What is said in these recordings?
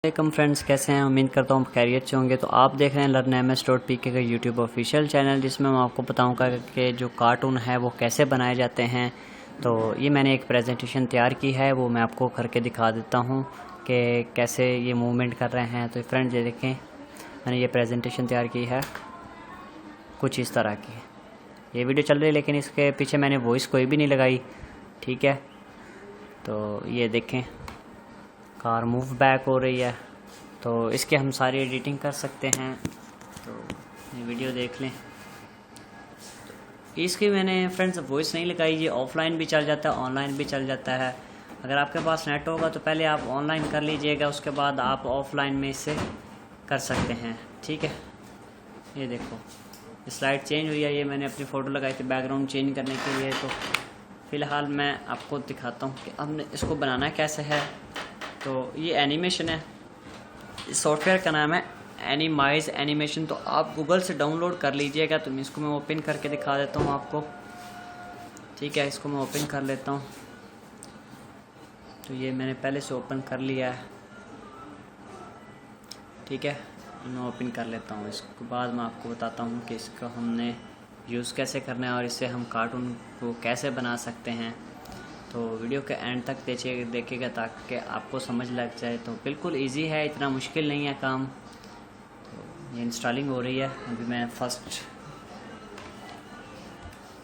वालेकुम फ्रेंड्स, कैसे हैं? उम्मीद करता हूँ खैरियत से होंगे। तो आप देख रहे हैं learnms.pk का यूट्यूब ऑफिशियल चैनल, जिसमें मैं आपको बताऊंगा कि जो कार्टून है वो कैसे बनाए जाते हैं। तो ये मैंने एक प्रेजेंटेशन तैयार की है, वो मैं आपको करके दिखा देता हूँ कि कैसे ये मूवमेंट कर रहे हैं। तो फ्रेंड्स ये देखें, मैंने ये प्रेजेंटेशन तैयार की है कुछ इस तरह की। ये वीडियो चल रही है लेकिन इसके पीछे मैंने वॉइस कोई भी नहीं लगाई, ठीक है। तो ये देखें, कार मूव बैक हो रही है, तो इसके हम सारी एडिटिंग कर सकते हैं। तो ये वीडियो देख लें। इसकी मैंने फ्रेंड्स वॉइस नहीं लगाई, ये ऑफलाइन भी चल जाता है, ऑनलाइन भी चल जाता है। अगर आपके पास नेट होगा तो पहले आप ऑनलाइन कर लीजिएगा, उसके बाद आप ऑफलाइन में इसे कर सकते हैं, ठीक है। ये देखो, स्लाइड चेंज हुई है, ये मैंने अपनी फ़ोटो लगाई थी बैकग्राउंड चेंज करने के लिए। तो फ़िलहाल मैं आपको दिखाता हूँ कि हमने इसको बनाना कैसे है। तो ये एनिमेशन है, इस सॉफ्टवेयर का नाम है एनिमाइज एनिमेशन। तो आप गूगल से डाउनलोड कर लीजिएगा। तो इसको मैं ओपन करके दिखा देता हूँ आपको, ठीक है। इसको मैं ओपन कर लेता हूँ। तो ये मैंने पहले से ओपन कर लिया है, ठीक है। मैं ओपन कर लेता हूँ। इसके बाद मैं आपको बताता हूँ कि इसका हमने यूज़ कैसे करना है और इससे हम कार्टून को कैसे बना सकते हैं। तो वीडियो के एंड तक देखिएगा ताकि आपको समझ लग जाए। तो बिल्कुल इजी है, इतना मुश्किल नहीं है काम। तो ये इंस्टॉलिंग हो रही है, अभी मैं फर्स्ट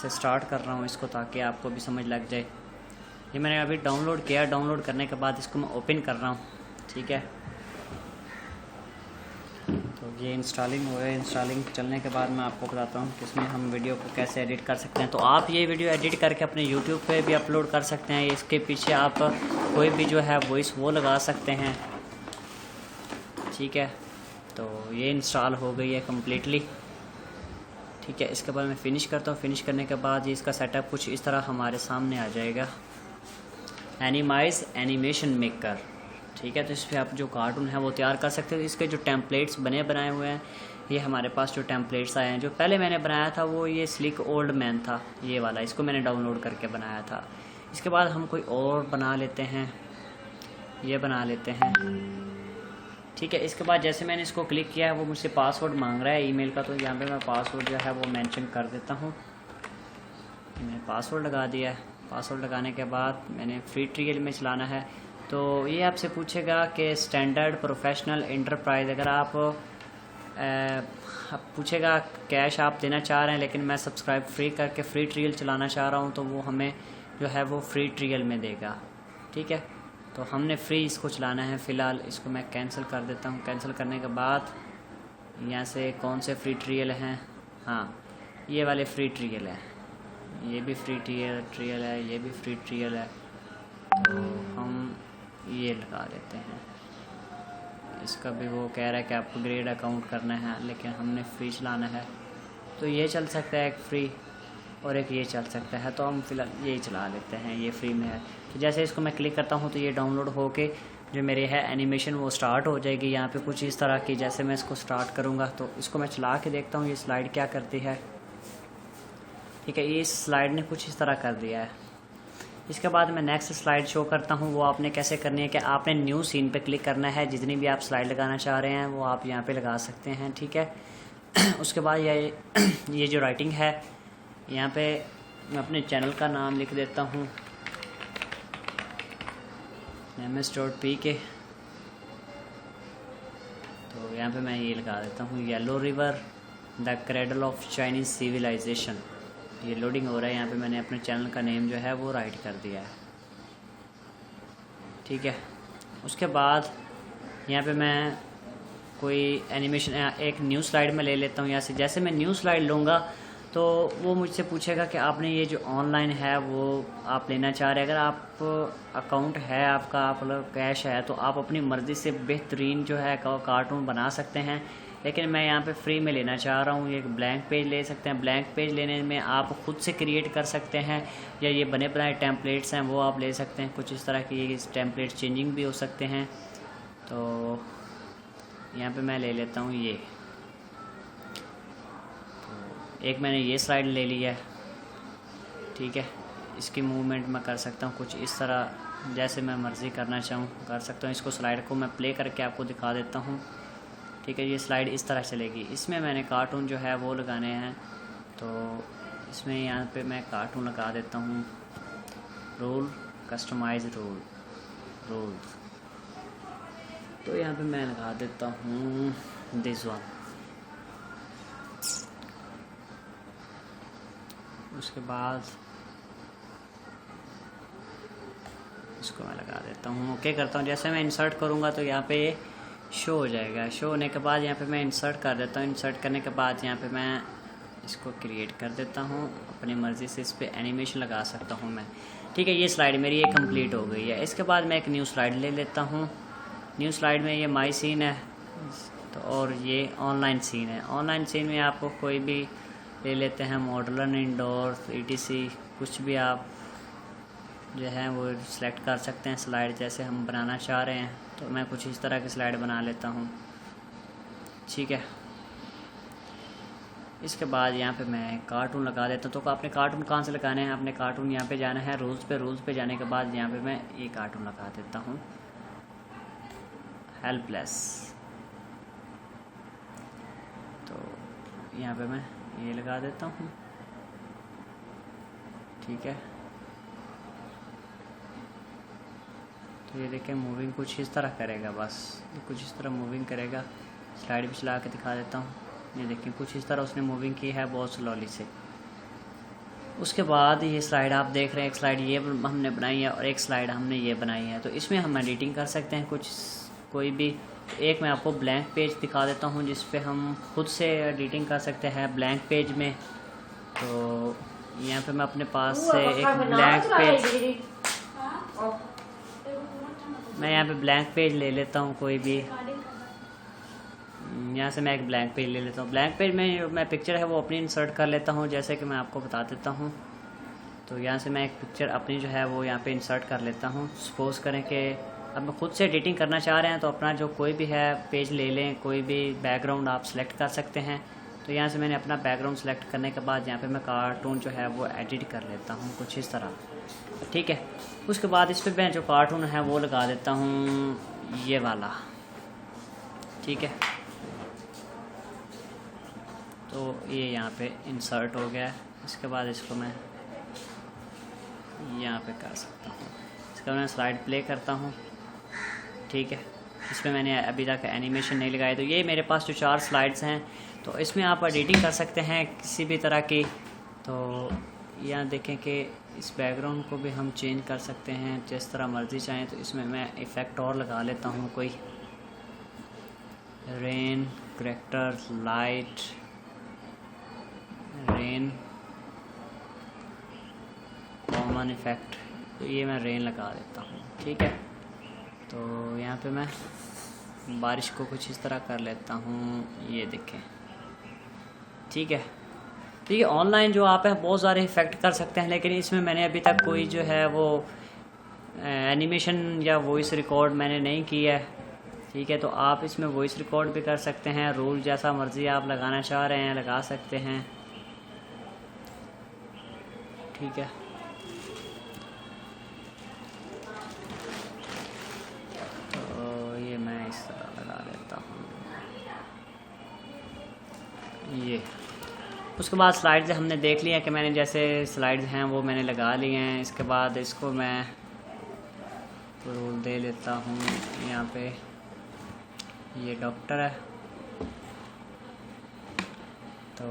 से स्टार्ट कर रहा हूँ इसको ताकि आपको भी समझ लग जाए। ये मैंने अभी डाउनलोड किया, डाउनलोड करने के बाद इसको मैं ओपन कर रहा हूँ, ठीक है। तो ये इंस्टॉलिंग हो रहा है। इंस्टॉलिंग चलने के बाद मैं आपको बताता हूँ कि इसमें हम वीडियो को कैसे एडिट कर सकते हैं। तो आप ये वीडियो एडिट करके अपने यूट्यूब पे भी अपलोड कर सकते हैं। इसके पीछे आप कोई भी जो है वॉइस वो लगा सकते हैं, ठीक है। तो ये इंस्टॉल हो गई है कम्प्लीटली, ठीक है। इसके बाद मैं फ़िनिश करता हूँ। फिनिश करने के बाद ये इसका सेटअप कुछ इस तरह हमारे सामने आ जाएगा, एनिमाइज एनिमेशन मेकर, ठीक है। तो इस पर आप जो कार्टून है वो तैयार कर सकते हो। इसके जो टेम्पलेट्स बनाए हुए हैं, ये हमारे पास जो टेम्पलेट्स आए हैं, जो पहले मैंने बनाया था वो ये स्लिक ओल्ड मैन था, ये वाला। इसको मैंने डाउनलोड करके बनाया था। इसके बाद हम कोई और बना लेते हैं, ये बना लेते हैं, ठीक है। इसके बाद जैसे मैंने इसको क्लिक किया है वो मुझसे पासवर्ड मांग रहा है ईमेल का। तो यहाँ पे मैं पासवर्ड जो है वो मेंशन कर देता हूँ। मैंने पासवर्ड लगा दिया है। पासवर्ड लगाने के बाद मैंने फ्री ट्रायल में चलाना है। तो ये आपसे पूछेगा कि स्टैंडर्ड, प्रोफेशनल, एंटरप्राइज। अगर आप पूछेगा कैश आप देना चाह रहे हैं, लेकिन मैं सब्सक्राइब फ्री करके फ्री ट्रायल चलाना चाह रहा हूँ, तो वो हमें जो है वो फ्री ट्रायल में देगा, ठीक है। तो हमने फ्री इसको चलाना है फ़िलहाल। इसको मैं कैंसिल कर देता हूँ। कैंसिल करने के बाद यहाँ से कौन से फ्री ट्रायल हैं, हाँ ये वाले फ्री ट्रायल है, ये भी फ्री ट्रायल है, ये भी फ्री ट्रायल है। तो हम ये लगा देते हैं। इसका भी वो कह रहा है कि अपग्रेड अकाउंट करना है, लेकिन हमने फ्री चलाना है। तो ये चल सकता है एक फ्री, और एक ये चल सकता है। तो हम फिलहाल यही चला लेते हैं, ये फ्री में है। तो जैसे इसको मैं क्लिक करता हूँ तो ये डाउनलोड होके जो मेरे है एनिमेशन वो स्टार्ट हो जाएगी। यहाँ पे कुछ इस तरह की, जैसे मैं इसको स्टार्ट करूँगा तो इसको मैं चला के देखता हूँ ये स्लाइड क्या करती है, ठीक है। ये स्लाइड ने कुछ इस तरह कर दिया है। इसके बाद मैं नेक्स्ट स्लाइड शो करता हूँ। वो आपने कैसे करनी है कि आपने न्यू सीन पे क्लिक करना है। जितनी भी आप स्लाइड लगाना चाह रहे हैं वो आप यहाँ पे लगा सकते हैं, ठीक है। उसके बाद ये जो राइटिंग है, यहाँ पे मैं अपने चैनल का नाम लिख देता हूँ learnms.pk। तो यहाँ पे मैं ये लगा देता हूँ yellow river the cradle of Chinese civilisation. ये लोडिंग हो रहा है। यहाँ पे मैंने अपने चैनल का नेम जो है वो राइट कर दिया है, ठीक है। उसके बाद यहाँ पे मैं कोई एनिमेशन एक न्यू स्लाइड में ले लेता हूँ यहाँ से। जैसे मैं न्यू स्लाइड लूँगा तो वो मुझसे पूछेगा कि आपने ये जो ऑनलाइन है वो आप लेना चाह रहे हैं। अगर आप अकाउंट है आपका, आप मतलब कैश है, तो आप अपनी मर्ज़ी से बेहतरीन जो है कार्टून बना सकते हैं। लेकिन मैं यहाँ पे फ्री में लेना चाह रहा हूँ। ये ब्लैंक पेज ले सकते हैं। ब्लैंक पेज लेने में आप खुद से क्रिएट कर सकते हैं, या ये बने बनाए टेम्पलेट्स हैं वो आप ले सकते हैं। कुछ इस तरह की टेम्पलेट चेंजिंग भी हो सकते हैं। तो यहाँ पे मैं ले लेता हूँ ये, एक मैंने ये स्लाइड ले लिया है, ठीक है। इसकी मूवमेंट मैं कर सकता हूँ कुछ इस तरह, जैसे मैं मर्ज़ी करना चाहूँ कर सकता हूँ। इसको स्लाइड को मैं प्ले करके आपको दिखा देता हूँ। ठीक है, ये स्लाइड इस तरह चलेगी। इसमें मैंने कार्टून जो है वो लगाने हैं, तो इसमें यहाँ पे मैं कार्टून लगा देता हूँ। रूल कस्टमाइज रूल, तो यहाँ पे मैं लगा देता हूँ दिस वन। उसके बाद इसको मैं लगा देता हूँ, ओके करता हूँ। जैसे मैं इंसर्ट करूँगा तो यहाँ पे शो हो जाएगा। शो होने के बाद यहाँ पे मैं इंसर्ट कर देता हूँ। इंसर्ट करने के बाद यहाँ पे मैं इसको क्रिएट कर देता हूँ। अपनी मर्ज़ी से इस पर एनिमेशन लगा सकता हूँ मैं। ठीक है, ये स्लाइड मेरी ये कंप्लीट हो गई है। इसके बाद मैं एक न्यू स्लाइड ले लेता हूँ। न्यू स्लाइड में ये माई सीन है, तो और ये ऑनलाइन सीन है। ऑनलाइन सीन में आपको कोई भी ले लेते हैं, मॉडर्न, इंडोर, ETC, कुछ भी आप जो है वो सिलेक्ट कर सकते हैं। स्लाइड जैसे हम बनाना चाह रहे हैं, तो मैं कुछ इस तरह की स्लाइड बना लेता हूँ। ठीक है, इसके बाद यहाँ पे मैं कार्टून लगा देता हूँ। तो आपने कार्टून कहाँ से लगाने हैं? आपने कार्टून यहाँ पे जाना है, रूल्स पे जाने के बाद यहाँ पे मैं ये कार्टून लगा देता हूँ, हेल्पलेस। तो यहाँ पे मैं ये लगा देता हूँ। ठीक है, तो ये देखें मूविंग कुछ इस तरह करेगा, बस ये कुछ इस तरह मूविंग करेगा। स्लाइड भी चला के दिखा देता हूँ। ये देखें कुछ इस तरह उसने मूविंग की है, बहुत स्लोली से। उसके बाद ये स्लाइड आप देख रहे हैं, एक स्लाइड ये हमने बनाई है और एक स्लाइड हमने ये बनाई है। तो इसमें हम एडिटिंग कर सकते हैं कुछ, कोई भी एक। मैं आपको ब्लैंक पेज दिखा देता हूँ जिस पे हम खुद से एडिटिंग कर सकते हैं ब्लैंक पेज में। तो यहाँ पे मैं अपने पास से एक ब्लैंक पेज, मैं यहाँ पे ब्लैंक पेज ले लेता हूँ कोई भी। यहाँ से मैं एक ब्लैंक पेज ले लेता हूँ। ब्लैंक पेज में मैं पिक्चर है वो अपनी इंसर्ट कर लेता हूँ, जैसे कि मैं आपको बता देता हूँ। तो यहाँ से मैं एक पिक्चर अपनी जो है वो यहाँ पे इंसर्ट कर लेता हूँ। सपोज़ करें कि अब मैं खुद से एडिटिंग करना चाह रहे हैं, तो अपना जो कोई भी है पेज ले लें, कोई भी बैकग्राउंड आप सेलेक्ट कर सकते हैं। तो यहाँ से मैंने अपना बैकग्राउंड सेलेक्ट करने के बाद यहाँ पे मैं कार्टून जो है वो एडिट कर लेता हूँ कुछ इस तरह। ठीक है, उसके बाद इस पर मैं जो कार्टून है वो लगा देता हूँ, ये वाला। ठीक है, तो ये यहाँ पे इंसर्ट हो गया। इसके बाद इसको मैं यहाँ पे कर सकता हूँ। इसका मैं स्लाइड प्ले करता हूँ। ठीक है, इसमें मैंने अभी तक एनिमेशन नहीं लगाया। तो ये मेरे पास जो 4 स्लाइड्स हैं, तो इसमें आप एडिटिंग कर सकते हैं किसी भी तरह की। तो यहाँ देखें कि इस बैकग्राउंड को भी हम चेंज कर सकते हैं जिस तरह मर्ज़ी चाहें। तो इसमें मैं इफ़ेक्ट और लगा लेता हूँ, कोई rain, character, light, rain, common effect, तो ये मैं रेन लगा देता हूँ। ठीक है, तो यहाँ पे मैं बारिश को कुछ इस तरह कर लेता हूँ, ये देखें। ठीक है, तो ये ऑनलाइन जो आप है बहुत सारे इफ़ेक्ट कर सकते हैं, लेकिन इसमें मैंने अभी तक कोई जो है वो एनिमेशन या वॉइस रिकॉर्ड मैंने नहीं किया है। ठीक है, तो आप इसमें वॉइस रिकॉर्ड भी कर सकते हैं। रूल जैसा मर्ज़ी आप लगाना चाह रहे हैं लगा सकते हैं। ठीक है, तो ये मैं इस तरह लगा देता हूँ ये। उसके बाद स्लाइड्स हमने देख लिया कि मैंने जैसे स्लाइड्स हैं वो मैंने लगा लिए हैं। इसके बाद इसको मैं रूल दे लेता हूँ। यहाँ पे ये डॉक्टर है, तो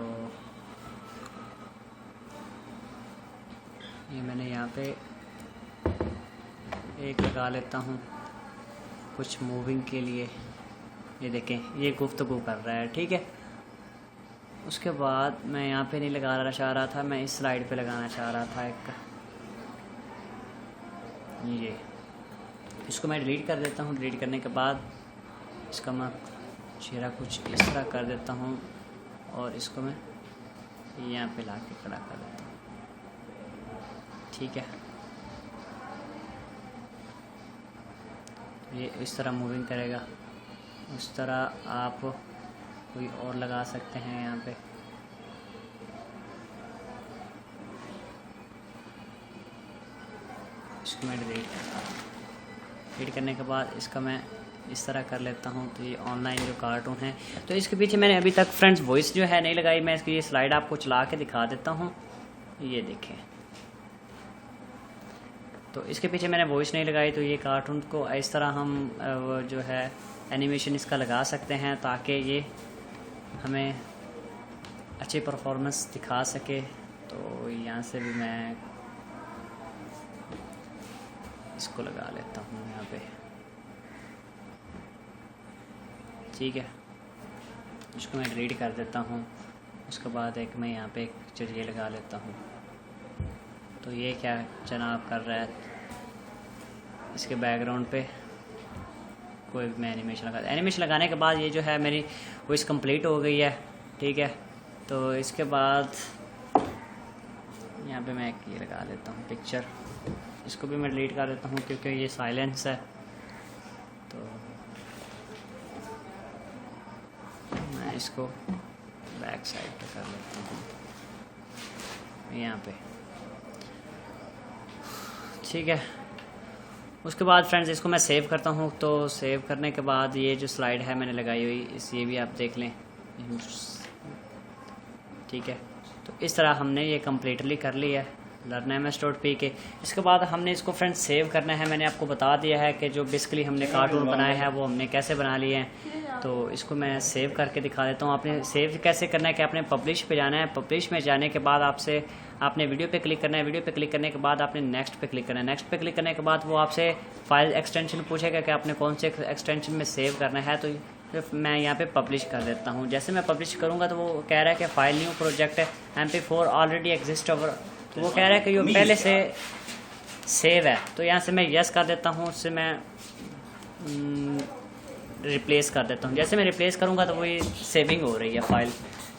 ये मैंने यहाँ पे एक लगा लेता हूँ कुछ मूविंग के लिए। ये देखें, ये गुफ्तगू कर रहा है। ठीक है, उसके बाद मैं यहाँ पे नहीं लगाना चाह रहा था, मैं इस स्लाइड पे लगाना चाह रहा था एक। ये इसको मैं डिलीट कर देता हूँ। डिलीट करने के बाद इसका मैं चेहरा कुछ इस तरह कर देता हूँ और इसको मैं यहाँ पे ला के खड़ा कर देता हूँ। ठीक है, ये इस तरह मूविंग करेगा। उस तरह आप कोई और लगा सकते हैं यहाँ पे। इसको मैं डिलीट करता हूँ। फीड करने के बाद इसका मैं इस तरह कर लेता हूँ। तो ये ऑनलाइन जो कार्टून है, तो इसके पीछे मैंने अभी तक फ्रेंड्स वॉइस जो है नहीं लगाई। मैं इसकी ये स्लाइड आपको चला के दिखा देता हूँ, ये देखें। तो इसके पीछे मैंने वॉइस नहीं लगाई। तो ये कार्टून को इस तरह हम वो जो है एनिमेशन इसका लगा सकते हैं ताकि ये हमें अच्छी परफॉर्मेंस दिखा सके। तो यहाँ से भी मैं इसको लगा लेता हूँ यहाँ पे, ठीक है। इसको मैं डिलीट कर देता हूँ। उसके बाद एक मैं यहाँ पे एक पिक्चर ये लगा लेता हूँ। तो ये क्या जनाब कर रहा है, इसके बैकग्राउंड पे कोई भी मैं एनिमेशन लगा, एनिमेशन लगाने के बाद ये जो है मेरी वॉइस कंप्लीट हो गई है, ठीक है। तो इसके बाद यहाँ पे मैं एक ये लगा लेता हूँ पिक्चर, इसको भी मैं डिलीट कर देता हूँ क्योंकि ये साइलेंस है। तो मैं इसको बैक साइड पे कर लेता हूँ यहाँ पे, ठीक है। उसके बाद फ्रेंड्स इसको मैं सेव करता हूँ। तो सेव करने के बाद ये जो स्लाइड है मैंने लगाई हुई, ये भी आप देख लें, ठीक है। तो इस तरह हमने ये कम्प्लीटली कर लिया है learnms.p के। इसके बाद हमने इसको फ्रेंड्स सेव करना है। मैंने आपको बता दिया है कि जो बेसिकली हमने कार्टून बनाए हैं वो हमने कैसे बना लिए हैं। तो इसको मैं सेव करके दिखा देता हूँ। आपने सेव कैसे करना है कि आपने पब्लिश पे जाना है। पब्लिश में जाने के बाद आपने वीडियो पे क्लिक करना है। वीडियो पे क्लिक करने के बाद आपने नेक्स्ट पे क्लिक करना है। नेक्स्ट पे क्लिक करने के बाद वो आपसे फाइल एक्सटेंशन पूछेगा कि आपने कौन से एक्सटेंशन में सेव करना है। तो मैं यहाँ पे पब्लिश कर देता हूँ। जैसे मैं पब्लिश करूँगा तो वो कह रहा है कि फ़ाइल न्यू प्रोजेक्ट है, MP4 ऑलरेडी एग्जिस्ट ओवर। तो वो कह रहा है कि ये पहले से सेव है। तो यहाँ से मैं यस कर देता हूँ, उससे मैं रिप्लेस कर देता हूँ। जैसे मैं रिप्लेस करूँगा तो वो ये सेविंग हो रही है फ़ाइल,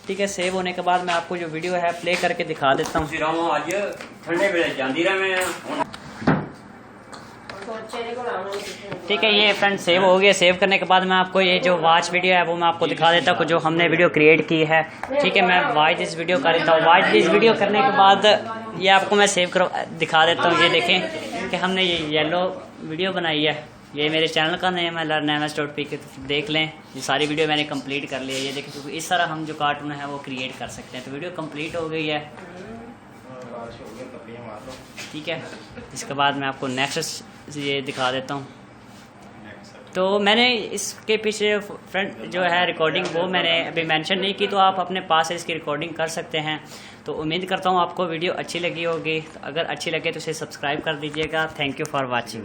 ठीक है। सेव होने के बाद मैं आपको जो वीडियो है प्ले करके दिखा देता हूँ। ठीक है, ये फ्रेंड सेव हो गया। सेव करने के बाद मैं आपको ये जो वॉच वीडियो है वो मैं आपको दिखा देता हूँ जो हमने वीडियो क्रिएट की है, ठीक है। मैं वॉच दिस वीडियो कर देता हूँ। वॉच दिस वीडियो करने के बाद ये आपको मैं सेव कर दिखा देता हूँ। ये देखें कि हमने ये येलो वीडियो बनाई है। ये मेरे चैनल का नेम है learnms.p के, तो देख लें। ये सारी वीडियो मैंने कंप्लीट कर ली है। ये देखें, क्योंकि इस तरह हम जो कार्टून है वो क्रिएट कर सकते हैं। तो वीडियो कंप्लीट हो गई है, ठीक है। इसके बाद मैं आपको नेक्स्ट ये दिखा देता हूँ। तो मैंने इसके पीछे फ्रेंड जो है रिकॉर्डिंग वो मैंने अभी मेंशन नहीं की, तो आप अपने पास इसकी रिकॉर्डिंग कर सकते हैं। तो उम्मीद करता हूँ आपको वीडियो अच्छी लगी होगी। तो अगर अच्छी लगे तो इसे सब्सक्राइब कर दीजिएगा। Thank you for watching.